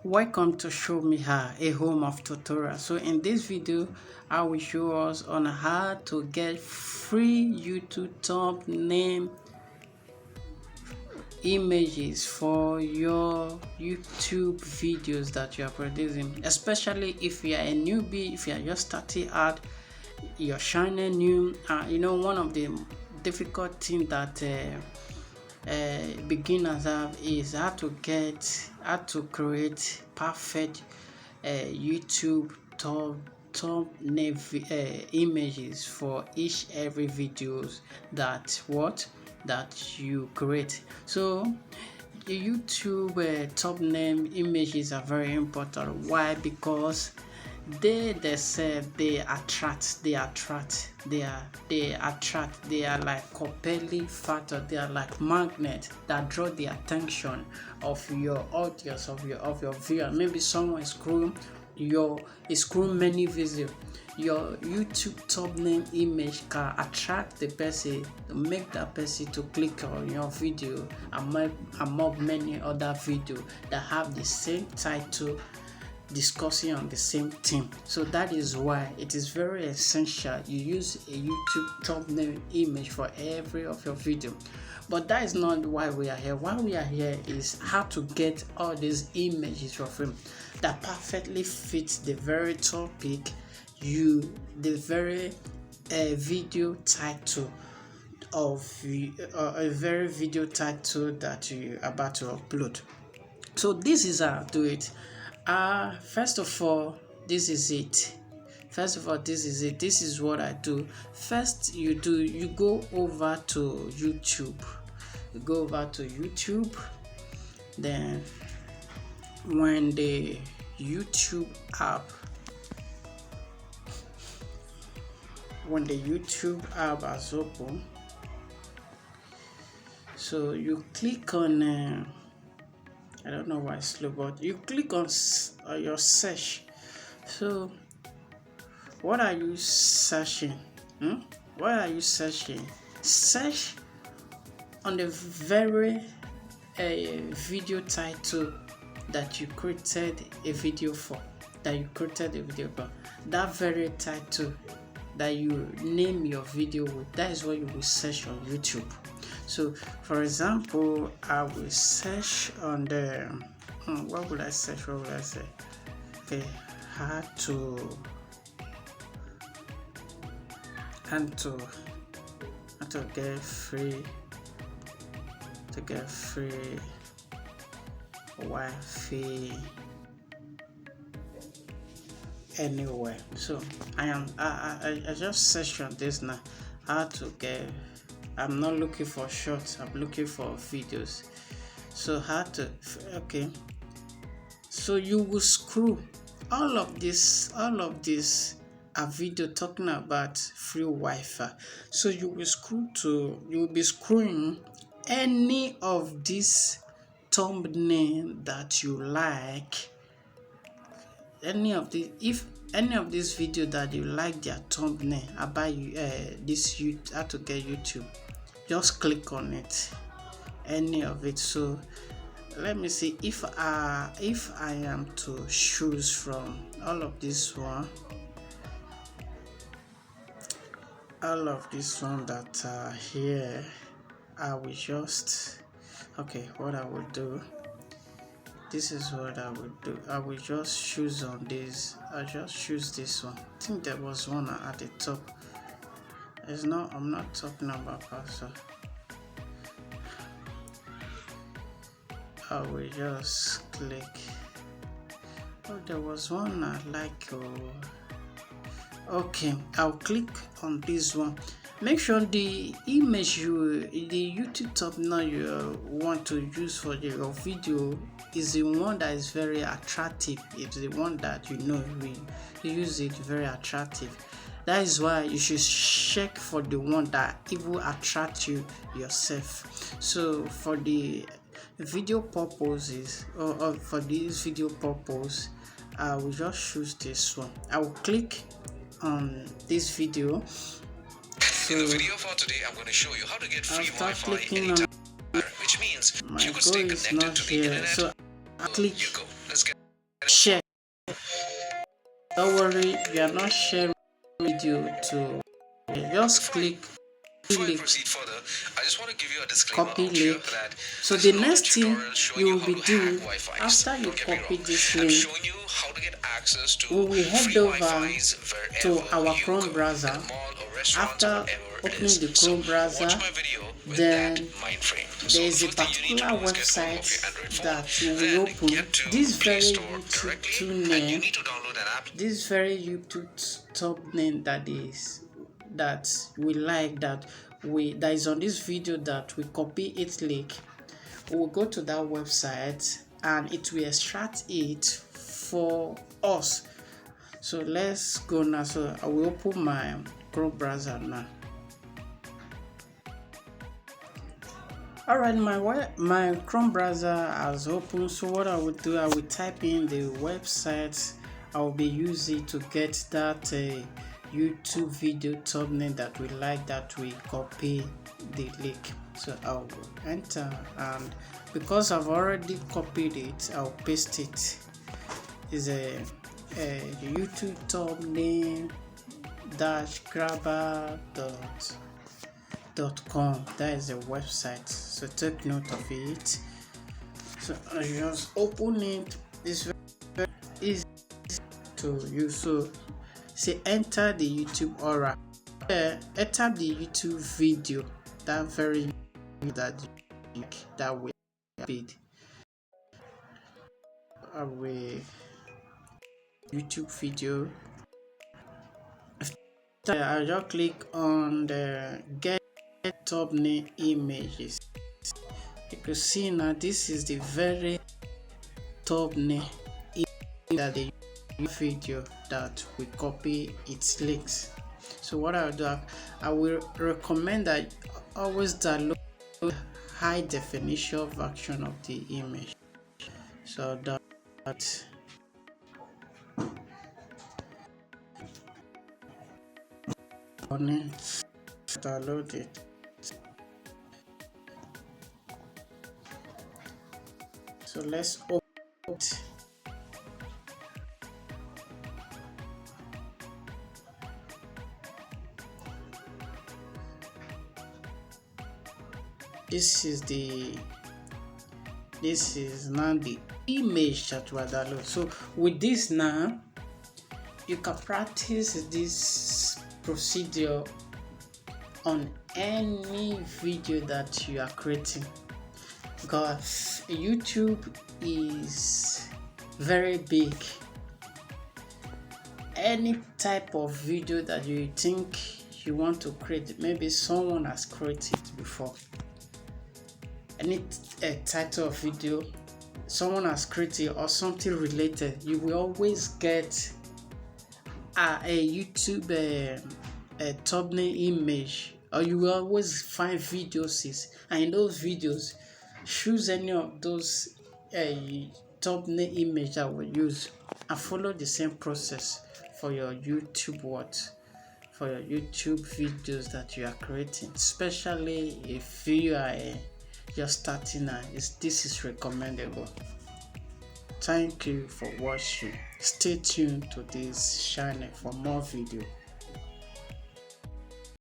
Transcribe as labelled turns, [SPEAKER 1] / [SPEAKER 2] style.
[SPEAKER 1] Welcome to Show Me How, a home of tutorials. So in this video, I will show us on how to get free YouTube thumbnail images for your YouTube videos that you are producing, especially if you are a newbie, if you are just starting out, you're shining new. One of the difficult things that beginners have is how to create perfect YouTube thumbnail images for every videos that you create. So the YouTube thumbnail images are very important. Why? Because they themselves they are like compelling factor. They are like magnet that draw the attention of your audience, of your viewer. Maybe someone is scrolling many videos. Your YouTube thumbnail image can attract the person, make that person to click on your video among many other videos that have the same title, discussing on the same theme. So that is why it is very essential you use a YouTube thumbnail image for every of your video. But that is not why we are here. Why we are here is how to get all these images for free that perfectly fits the very topic, the very video title of a very video title that you are about to upload. So this is how to do it. First of all, this is it. This is what I do. First, you go over to YouTube. Then when the YouTube app has opened, so you click on I don't know why it's slow, but you click on your search. So what are you searching? Search on the very video title that you created a video for. That very title that you name your video with, that is what you will search on YouTube. So for example, I will search on the what would I say? Okay, how to get free Wi-Fi anywhere. So I just search on this now. How to get, I'm not looking for shorts, I'm looking for videos. So so you will scroll all of this a video talking about free Wi-Fi. So you will be scrolling any of these thumbnail that you like. If any of this video that you like their thumbnail about this how to get YouTube, just click on it, any of it. So let me see if I am to choose from all of this one that are here. I will just what I will do, this is what I would do. I will just choose on this. I just choose this one. I think there was one at the top. I'm not talking about password. I will just click. Oh, there was one I like. Okay, I'll click on this one. Make sure the image the YouTube thumbnail you want to use for your video is the one that is very attractive. It's the one that you use it very attractive. That is why you should check for the one that it will attract you yourself. So for the video purposes, or for this video purpose, I will just choose this one. I will click on this video.
[SPEAKER 2] In the video for today, I'm going to show you how to get free Wi-Fi anytime, which means you could stay connected to the internet.
[SPEAKER 1] So I click.
[SPEAKER 2] You go. Let's get
[SPEAKER 1] share. Don't worry, you are not sharing video to just click
[SPEAKER 2] Before I
[SPEAKER 1] link,
[SPEAKER 2] proceed further, I just want to give you a disclaimer
[SPEAKER 1] copy
[SPEAKER 2] out here
[SPEAKER 1] link.
[SPEAKER 2] that
[SPEAKER 1] So
[SPEAKER 2] there's
[SPEAKER 1] the
[SPEAKER 2] not a
[SPEAKER 1] next thing
[SPEAKER 2] tutorial showing
[SPEAKER 1] you
[SPEAKER 2] you
[SPEAKER 1] will
[SPEAKER 2] how
[SPEAKER 1] be
[SPEAKER 2] to hack
[SPEAKER 1] doing
[SPEAKER 2] Wi-Fi's.
[SPEAKER 1] after you
[SPEAKER 2] Don't get me
[SPEAKER 1] copy
[SPEAKER 2] wrong.
[SPEAKER 1] this
[SPEAKER 2] I'm
[SPEAKER 1] link,
[SPEAKER 2] showing you how to get access to
[SPEAKER 1] we will
[SPEAKER 2] free
[SPEAKER 1] head over
[SPEAKER 2] Wi-Fi's
[SPEAKER 1] to
[SPEAKER 2] wherever
[SPEAKER 1] our
[SPEAKER 2] you
[SPEAKER 1] Chrome
[SPEAKER 2] go,
[SPEAKER 1] browser.
[SPEAKER 2] in a mall or restaurant or
[SPEAKER 1] After
[SPEAKER 2] whatever it
[SPEAKER 1] opening
[SPEAKER 2] is.
[SPEAKER 1] the
[SPEAKER 2] So
[SPEAKER 1] Chrome browser,
[SPEAKER 2] watch my video with that
[SPEAKER 1] then
[SPEAKER 2] mind frame.
[SPEAKER 1] there
[SPEAKER 2] So the
[SPEAKER 1] is a
[SPEAKER 2] first thing you need to
[SPEAKER 1] particular
[SPEAKER 2] do is get hold of
[SPEAKER 1] website
[SPEAKER 2] your Android phone,
[SPEAKER 1] that you
[SPEAKER 2] then
[SPEAKER 1] will open.
[SPEAKER 2] get to
[SPEAKER 1] This
[SPEAKER 2] Play
[SPEAKER 1] very
[SPEAKER 2] Store
[SPEAKER 1] YouTube
[SPEAKER 2] directly, and you
[SPEAKER 1] thumbnail,
[SPEAKER 2] need to download an app.
[SPEAKER 1] this very YouTube thumbnail that we like, that is on this video, that we copy it link, we will go to that website and it will extract it for us. So let's go now. So I will open my Chrome browser now. Alright, my Chrome browser has opened. So what I will do, I will type in the website I will be using to get that YouTube video thumbnail that we like, that we copy the link. So I'll enter, and because I've already copied it, I'll paste it. Is a YouTube thumbnail grabber.com. That is a website, so take note of it. So I just open it. It's very easy to use. So say enter the YouTube URL. Enter the YouTube video, that very that we paid away YouTube video. I just click on the get thumbnail images. You can see now this is the very thumbnail that the video that we copy its links. So what I'll do, I will recommend that always download high definition version of the image, so that on it, download it. So let's open it. This is now the image that we are downloading. So with this now, you can practice this procedure on any video that you are creating, because YouTube is very big. Any type of video that you think you want to create, maybe someone has created it before, any title of video someone has created or something related, you will always get a YouTube a thumbnail image, or you will always find videos, and in those videos choose any of those thumbnail image that we use, and follow the same process for your YouTube videos that you are creating, especially if you are just starting out. This is recommendable. Thank you for watching. Stay tuned to this channel for more videos.